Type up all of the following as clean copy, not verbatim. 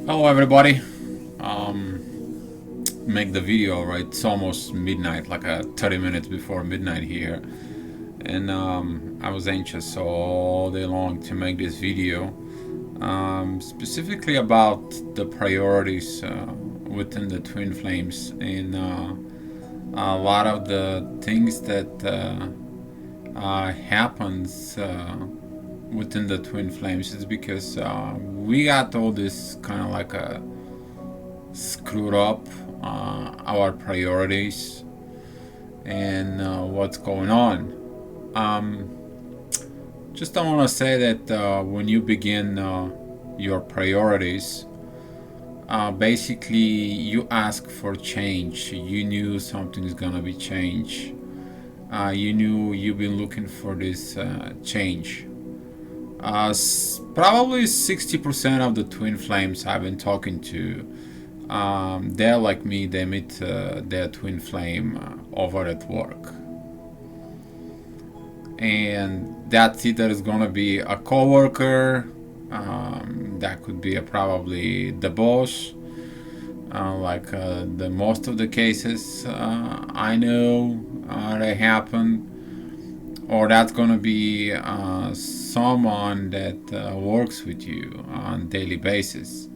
Hello everybody. Make the video right. It's almost midnight, like 30 minutes before midnight here, and I was anxious all day long to make this video, specifically about the priorities within the twin flames and a lot of the things that happens within the twin flames is because we got all this kind of like a screwed up our priorities and what's going on. Um, just I want to say that when you begin your priorities, basically you ask for change. You knew something's gonna be changed. You knew you've been looking for this change. Probably 60% of the twin flames I've been talking to, they're like me. They meet their twin flame over at work, and that's either is gonna be a coworker, that could be probably the boss, like the most of the cases I know they happen, or that's gonna be someone that works with you on a daily basis.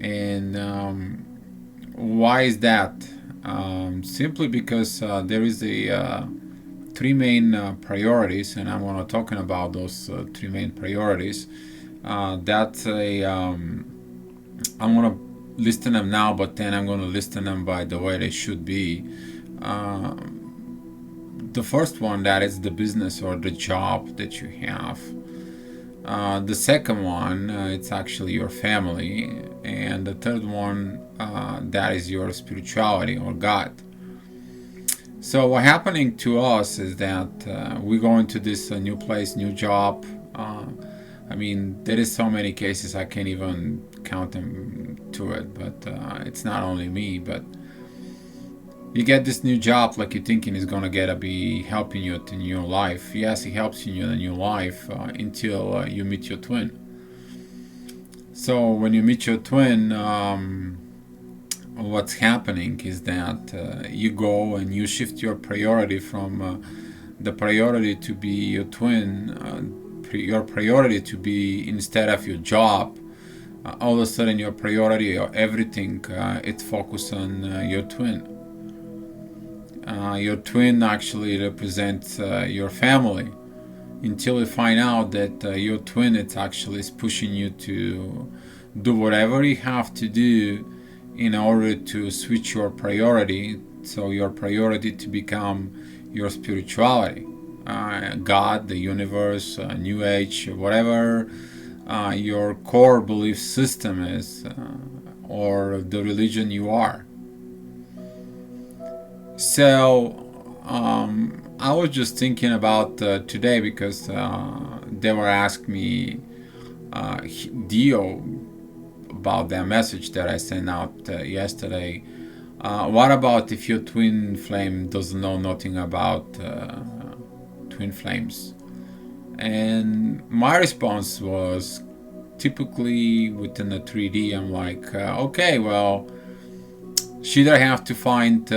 And why is that? Simply because there is a three main priorities, and I'm going to talking about those three main priorities. That's a I'm going to listen them now, but then I'm going to listen them by the way they should be. Uh, the first one, that is the business or the job that you have. The second one, it's actually your family, and the third one, that is your spirituality or God. So what happening to us is that we go into this new place, new job. I mean, there is so many cases I can't even count them to it. But it's not only me. But you get this new job, like you're thinking is gonna get be helping you in your life. Yes, it helps you in your life until you meet your twin. So when you meet your twin, what's happening is that you go and you shift your priority from the priority to be your twin, your priority to be instead of your job. All of a sudden, your priority or everything, it's focused on your twin. Your twin actually represents your family until you find out that your twin it's actually is pushing you to do whatever you have to do in order to switch your priority, so your priority to become your spirituality, God, the universe, New Age, whatever your core belief system is, or the religion you are. So I was just thinking about today because they were asking me, Dio, about that message that I sent out yesterday. What about if your twin flame doesn't know nothing about twin flames? And my response was typically within the 3D. I'm like, okay, well, she either have to find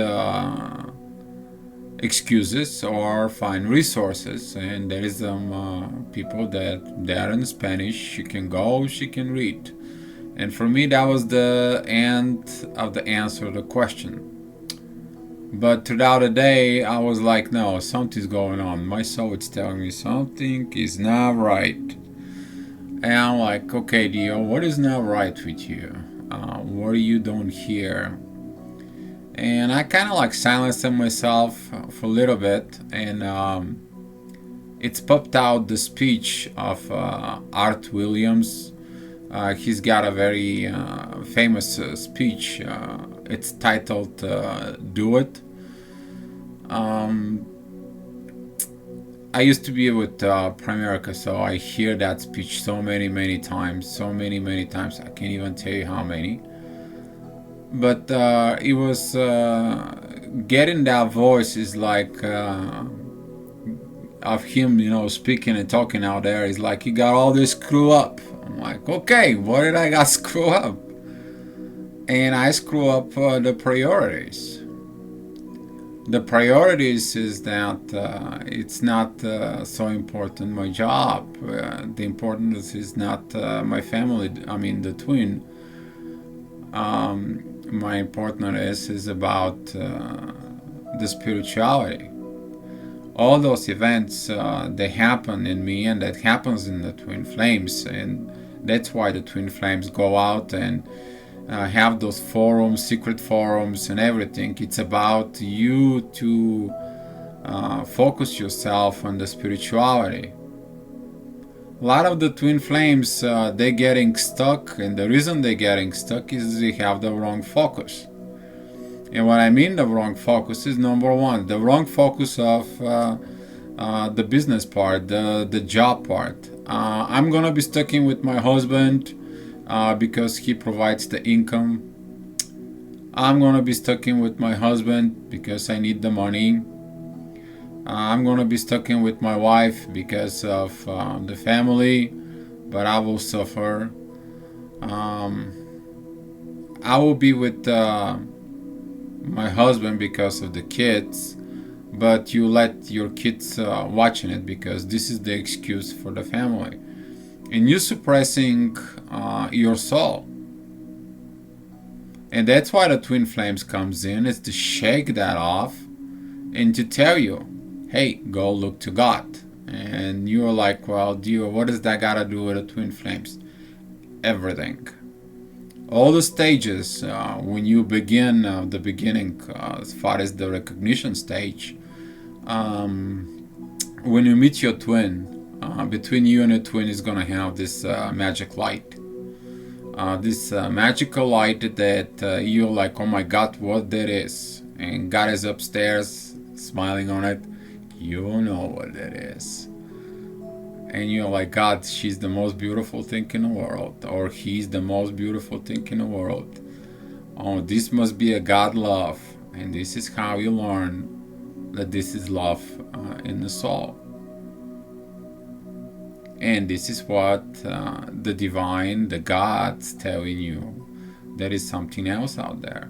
excuses or find resources, and there is some people that are in Spanish. She can go, she can read. And for me, that was the end of the answer to the question. But throughout the day, I was like, no, something's going on. My soul is telling me something is not right. And I'm like, okay, Dio, what is not right with you? What are you doing here? And I kind of like silenced myself for a little bit, and it's popped out the speech of Art Williams. He's got a very famous speech. It's titled "Do It." Um, I used to be with Primerica, so I hear that speech so many times, so many times. I can't even tell you how many. But it was getting that voice is like of him, speaking and talking out there. He's like, you got all this screw up. I'm like, okay, what did I got screw up? And I screw up the priorities. The priorities is that it's not so important my job. The importance is not my family. I mean the twin. My importance is about the spirituality. All those events they happen in me, and that happens in the twin flames, and that's why the twin flames go out and have those forums, secret forums, and everything. It's about you to focus yourself on the spirituality. A lot of the twin flames, they're getting stuck, and the reason they're getting stuck is they have the wrong focus. And what I mean the wrong focus is, number one, the wrong focus of the business part, the job part. I'm gonna be sticking with my husband because he provides the income. I'm gonna be sticking with my husband because I need the money. I'm gonna be sticking with my wife because of the family, but I will suffer. I will be with my husband because of the kids, but you let your kids watching it because this is the excuse for the family, and you're suppressing your soul. And that's why the twin flames comes in, is to shake that off and to tell you, hey, go look to God. And you're like, well, Dio, what does that got to do with the twin flames? Everything. All the stages, when you begin the beginning, as far as the recognition stage, when you meet your twin, between you and your twin is going to have this magic light. This magical light that you're like, oh my God, what that is. And God is upstairs smiling on it. You know what that is. And you're like, God, she's the most beautiful thing in the world. Or he's the most beautiful thing in the world. Oh, this must be a God love. And this is how you learn that this is love in the soul. And this is what the divine, the gods telling you. There is something else out there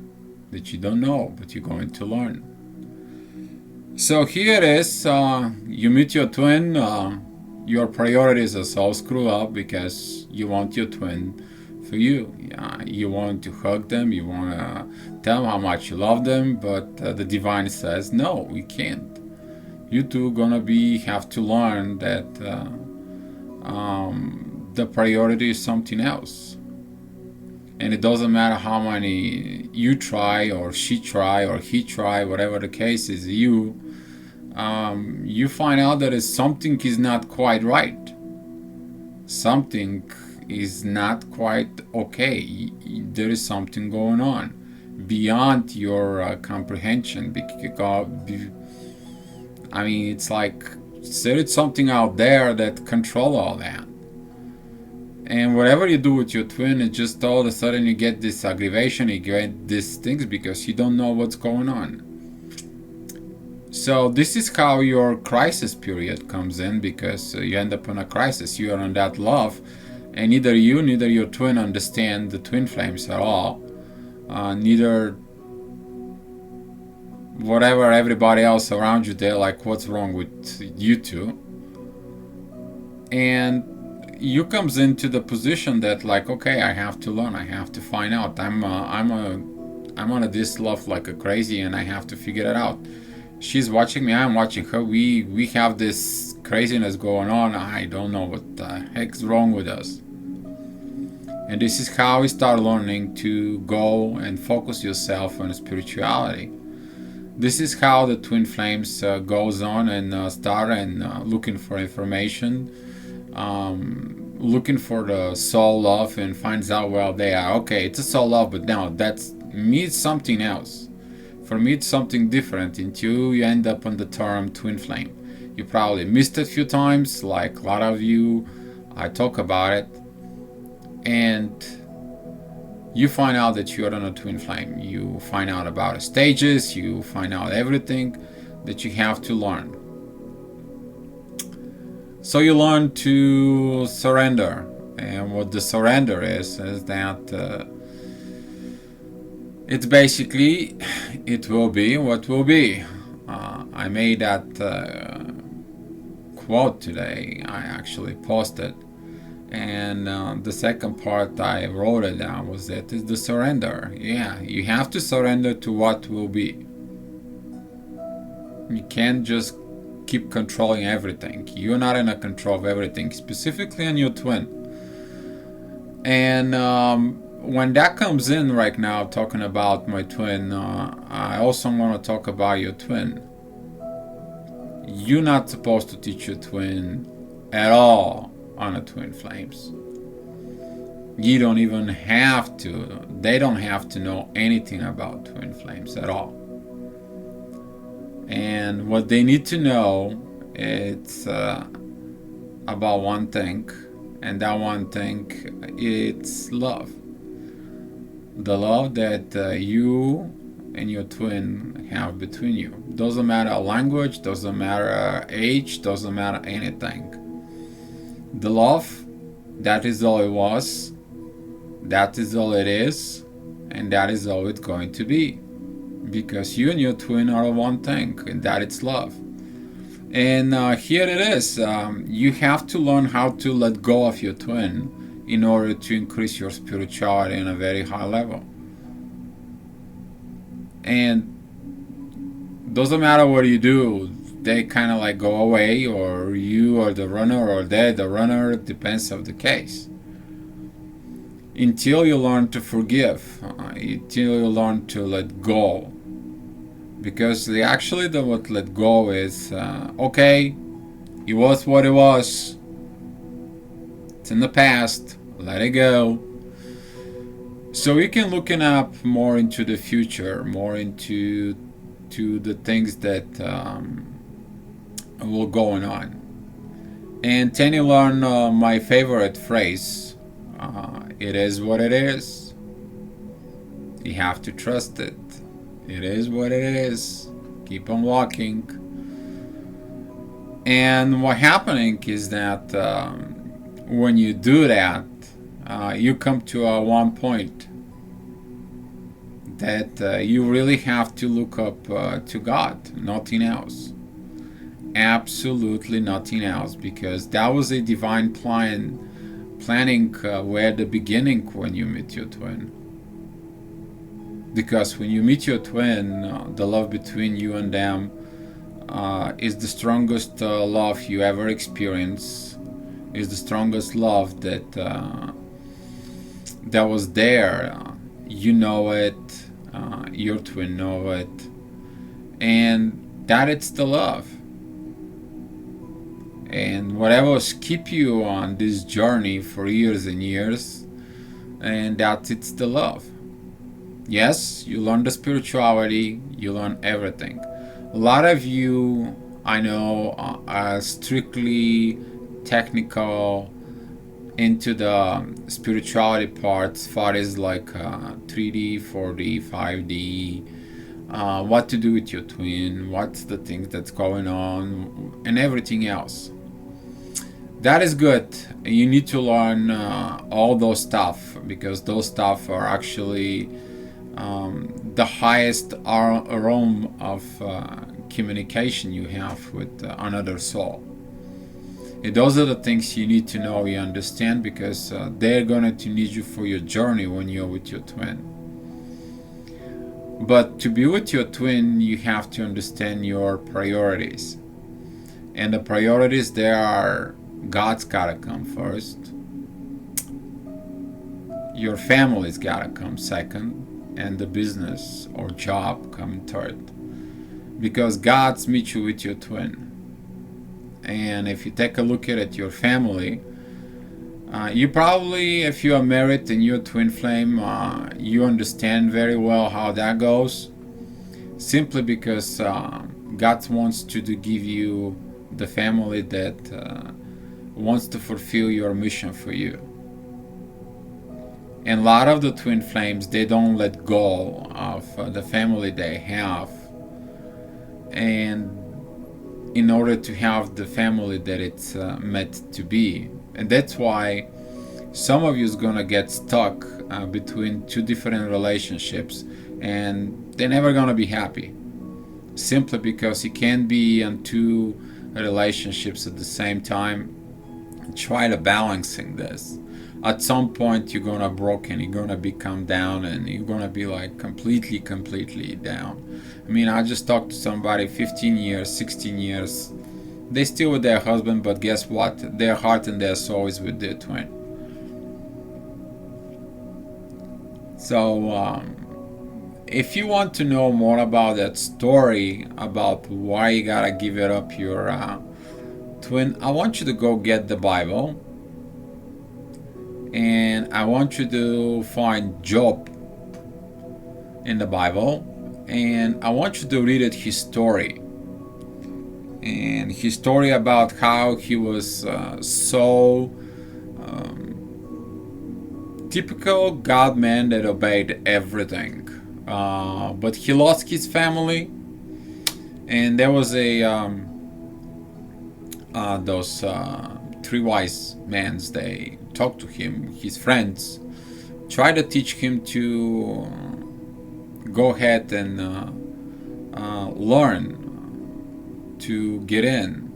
that you don't know, but you're going to learn. So here it is. You meet your twin. Your priorities are so screwed up because you want your twin for you. You want to hug them. You want to tell them how much you love them. But the divine says, no, we can't. You two gonna have to learn that the priority is something else. And it doesn't matter how many you try, or she try, or he try, whatever the case is, you find out that something is not quite right. Something is not quite okay. There is something going on beyond your comprehension. I mean, it's like there is something out there that control all that. And whatever you do with your twin, it just all of a sudden you get this aggravation, you get these things because you don't know what's going on. So this is how your crisis period comes in, because you end up in a crisis. You are in that love, and neither you, neither your twin understand the twin flames at all. Neither whatever everybody else around you, they're like, what's wrong with you two? And you comes into the position that like, okay, I have to learn, I have to find out. I'm on this love like a crazy, and I have to figure it out. She's watching me, I'm watching her. We have this craziness going on. I don't know what the heck's wrong with us. And this is how we start learning to go and focus yourself on spirituality. This is how the twin flames goes on and start and looking for information, looking for the soul love, and finds out, well, they are okay, it's a soul love, but now that's me, it's something else. For me, it's something different until you end up on the term twin flame. You probably missed it a few times, like a lot of you. I talk about it, and you find out that you're on a twin flame. You find out about the stages. You find out everything that you have to learn. So you learn to surrender. And what the surrender is that it's basically, it will be what will be. I made that quote today. I actually posted. And the second part I wrote it down was that is the surrender. Yeah, you have to surrender to what will be. You can't just keep controlling everything. You're not in a control of everything, specifically on your twin. And when that comes in right now, talking about my twin, I also want to talk about your twin. You're not supposed to teach your twin at all on a twin flames. You don't even have to. They don't have to know anything about twin flames at all. And what they need to know, it's about one thing, and that one thing, it's love. The love that you and your twin have between you. Doesn't matter language, doesn't matter age, doesn't matter anything. The love, that is all it was, that is all it is, and that is all it's going to be. Because you and your twin are one thing, and that is love. And here it is. You have to learn how to let go of your twin in order to increase your spirituality on a very high level. And doesn't matter what you do, they kind of like go away, or you are the runner, or they're the runner, depends on the case. Until you learn to forgive, until you learn to let go. Because what let go is, okay, it was what it was. It's in the past, let it go. So we can looking up more into the future, more into the things that will going on. And then you learn my favorite phrase, it is what it is. You have to trust it. It is what it is. Keep on walking. And what happening is that when you do that, you come to one point that you really have to look up to God, nothing else. Absolutely nothing else, because that was a divine planning where the beginning when you meet your twin. Because when you meet your twin, the love between you and them is the strongest love you ever experience. Is the strongest love that was there. You know it. Your twin know it, and that it's the love. And whatever keep you on this journey for years and years, and that it's the love. Yes, you learn the spirituality, you learn everything. A lot of you, I know, are strictly technical into the spirituality part, as far as like 3D, 4D, 5D, what to do with your twin, what's the thing that's going on, and everything else. That is good. You need to learn all those stuff, because those stuff are actually the highest realm of communication you have with another soul. And those are the things you need to know, you understand, because they're going to need you for your journey when you're with your twin. But to be with your twin, you have to understand your priorities. And the priorities there are, God's gotta come first. Your family's gotta come second. And the business or job coming third. Because God's meet you with your twin. And if you take a look at your family, you probably, if you are married and you're a twin flame, you understand very well how that goes. Simply because God wants to give you the family that wants to fulfill your mission for you. And a lot of the twin flames, they don't let go of the family they have. And in order to have the family that it's meant to be. And that's why some of you is gonna get stuck between two different relationships, and they're never gonna be happy, simply because you can't be in two relationships at the same time. Try to balancing this. At some point you're gonna broken, you're gonna become down, and you're gonna be like completely down. I mean, I just talked to somebody 15 years, 16 years, they still with their husband, but guess what, their heart and their soul is with their twin. So if you want to know more about that story, about why you gotta give it up your twin, I want you to go get the Bible, and I want you to find Job in the Bible, and I want you to read it, his story, and his story about how he was so typical God man that obeyed everything, but he lost his family, and there was a those three wise men, they talked to him, his friends tried to teach him to go ahead and learn to get in.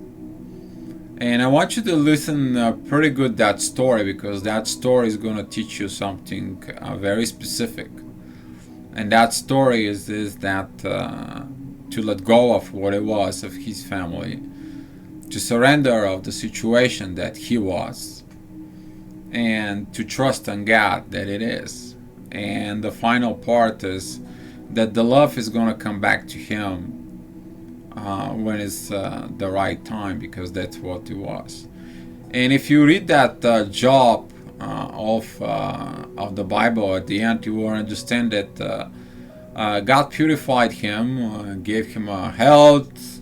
And I want you to listen pretty good that story, because that story is going to teach you something very specific. And that story is that to let go of what it was of his family, to surrender of the situation that he was, and to trust in God that it is. And the final part is that the love is going to come back to him when it's the right time, because that's what it was. And if you read that Job of the Bible, at the end you will understand that God purified him, gave him health.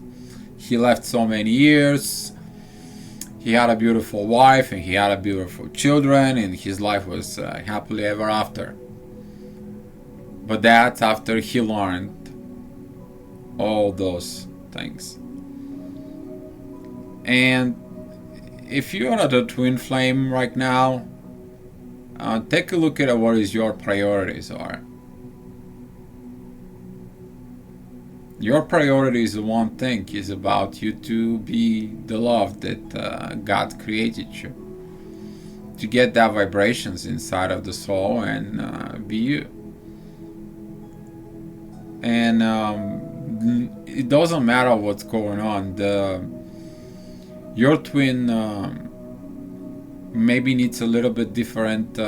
He lived so many years. He had a beautiful wife, and he had a beautiful children, and his life was happily ever after. But that's after he learned all those things. And if you're at a twin flame right now, take a look at what is your priorities are. Your priorities, one thing, is about you to be the love that God created you, to get that vibrations inside of the soul and be you. And it doesn't matter what's going on. Your twin maybe needs a little bit different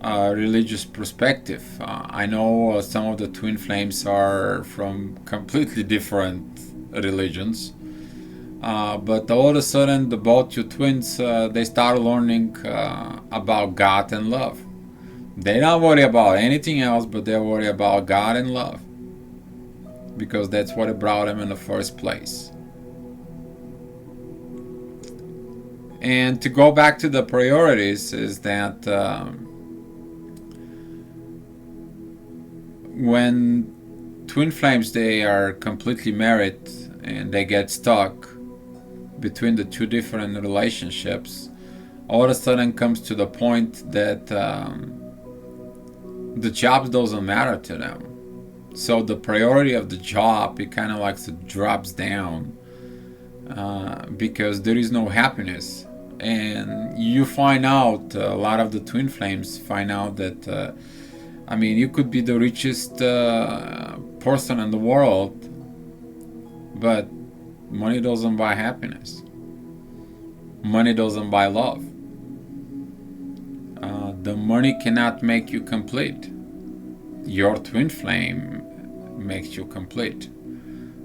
religious perspective. I know some of the twin flames are from completely different religions, but all of a sudden both your twins they start learning about God and love. They don't worry about anything else, but they worry about God and love, because that's what it brought them in the first place. And to go back to the priorities is that when twin flames, they are completely married and they get stuck between the two different relationships, all of a sudden comes to the point that the job doesn't matter to them. So the priority of the job, it kind of like drops down because there is no happiness. And you find out, a lot of the twin flames find out that I mean, you could be the richest person in the world, but money doesn't buy happiness. Money doesn't buy love. The money cannot make you complete. Your twin flame makes you complete.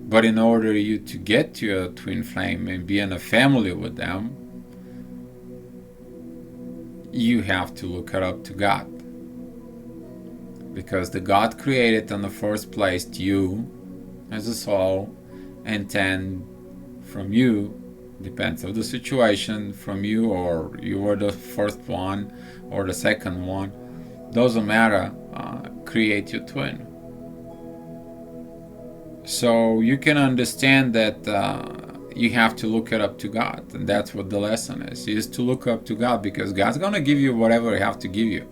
But in order you to get to a twin flame and be in a family with them, you have to look it up to God. Because the God created in the first place you as a soul, and then from you, depends on the situation, from you, or you were the first one or the second one, doesn't matter, create your twin. So you can understand that you have to look it up to God, and that's what the lesson is to look up to God, because God's gonna give you whatever He have to give you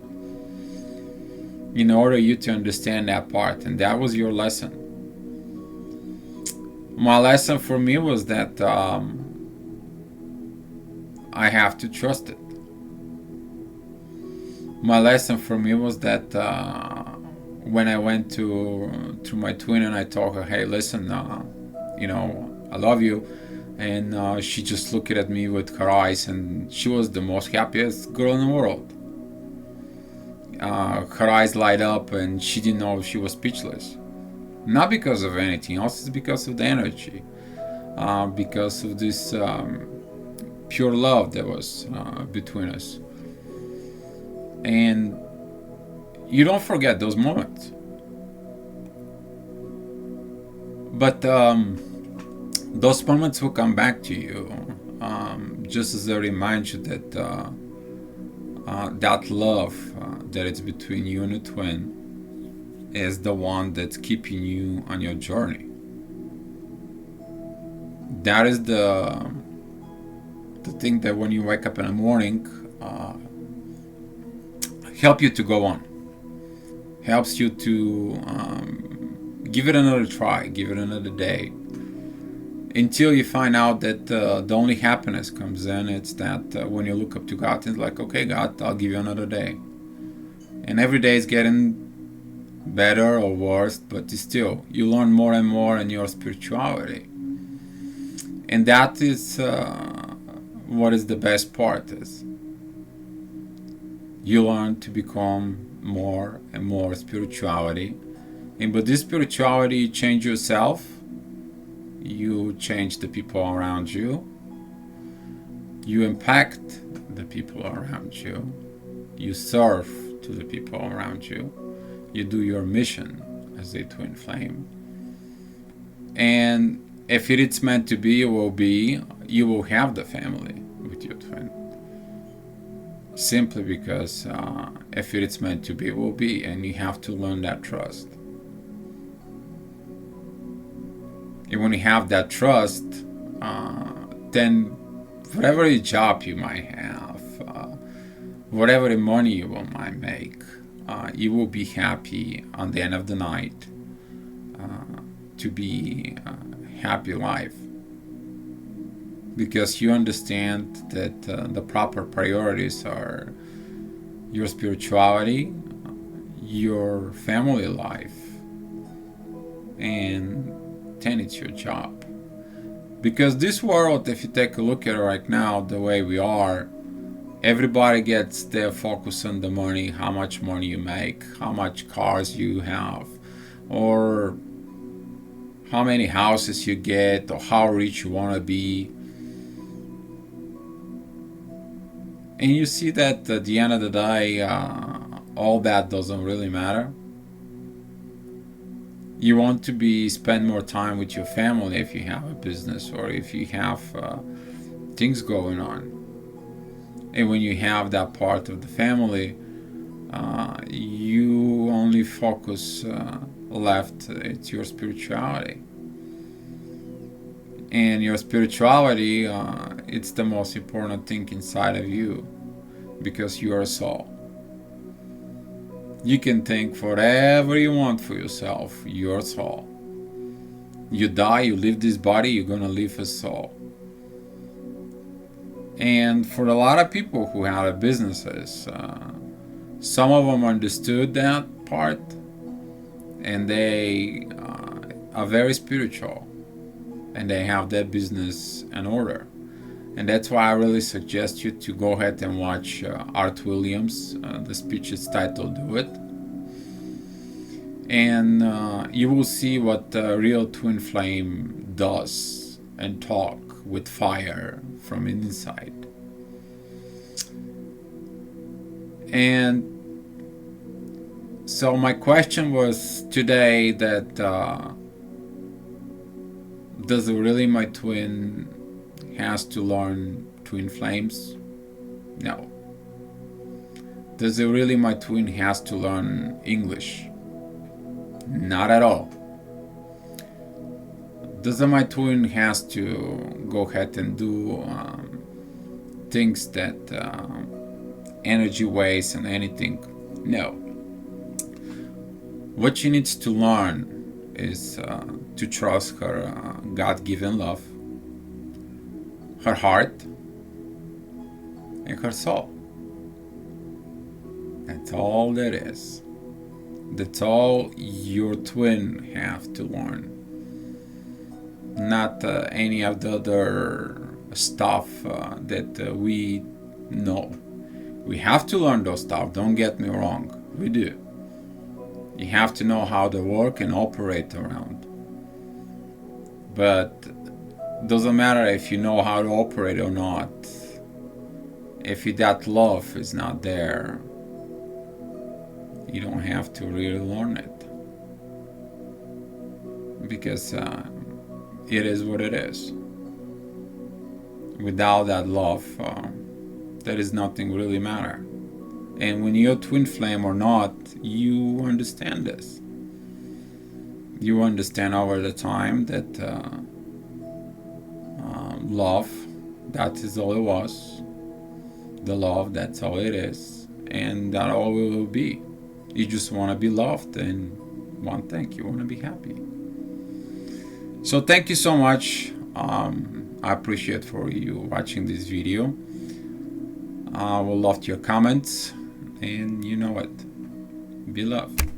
in order you to understand that part, and that was your lesson. My lesson for me was that I have to trust it. My lesson for me was that when I went to my twin and I told her, "Hey, listen, I love you," and she just looked at me with her eyes, and she was the most happiest girl in the world. Her eyes light up, and she didn't know she was speechless. Not because of anything else; it's because of the energy, because of this pure love that was between us. And you don't forget those moments. But those moments will come back to you, just as a reminder that that love that is between you and a twin is the one that's keeping you on your journey. That is the thing that when you wake up in the morning, help you to go on, helps you to give it another try, give it another day, until you find out that the only happiness comes in. It's that when you look up to God, it's like, okay, God, I'll give you another day. And every day is getting better or worse, but still, you learn more and more in your spirituality. And that is what is the best part is. You learn to become more and more spirituality. And with this spirituality, you change yourself. You change the people around you. You impact the people around you. You serve to the people around you. You do your mission as a twin flame. And if it is meant to be, it will be. You will have the family with your twin. Simply because if it is meant to be, it will be. And you have to learn that trust. And when you have that trust, then whatever job you might have, whatever money you might make, you will be happy on the end of the night to be a happy life. Because you understand that the proper priorities are your spirituality, your family life, and then it's your job. Because this world, if you take a look at it right now, the way we are, everybody gets their focus on the money, how much money you make, how much cars you have, or how many houses you get, or how rich you want to be. And you see that at the end of the day, all that doesn't really matter. You want to spend more time with your family if you have a business or if you have things going on. And when you have that part of the family, you only focus left. It's your spirituality. And your spirituality, it's the most important thing inside of you, because you are a soul. You can think whatever you want for yourself, your soul. You die, you leave this body, you're gonna leave a soul. And for a lot of people who have businesses, some of them understood that part, and they are very spiritual, and they have their business in order. And that's why I really suggest you to go ahead and watch Art Williams. The speech is titled "Do It." And you will see what a real twin flame does and talk with fire from inside. And so my question was today that does really my twin has to learn twin flames? No. Does it really my twin has to learn English? Not at all. Doesn't my twin has to go ahead and do things that energy waste and anything? No. What she needs to learn is to trust her God-given love, her heart, and her soul. That's all that is. That's all your twin have to learn. Not any of the other stuff that we know. We have to learn those stuff, don't get me wrong. We do. You have to know how to work and operate around. But doesn't matter if you know how to operate or not. If that love is not there, you don't have to really learn it. Because it is what it is. Without that love, there is nothing really matter. And when you're twin flame or not, you understand this. You understand over the time that love, that is all it was. The love, that's all it is. And that all it will be. You just want to be loved, and one thing, you want to be happy. So thank you so much. I appreciate for you watching this video. I will love your comments, and you know what, be loved.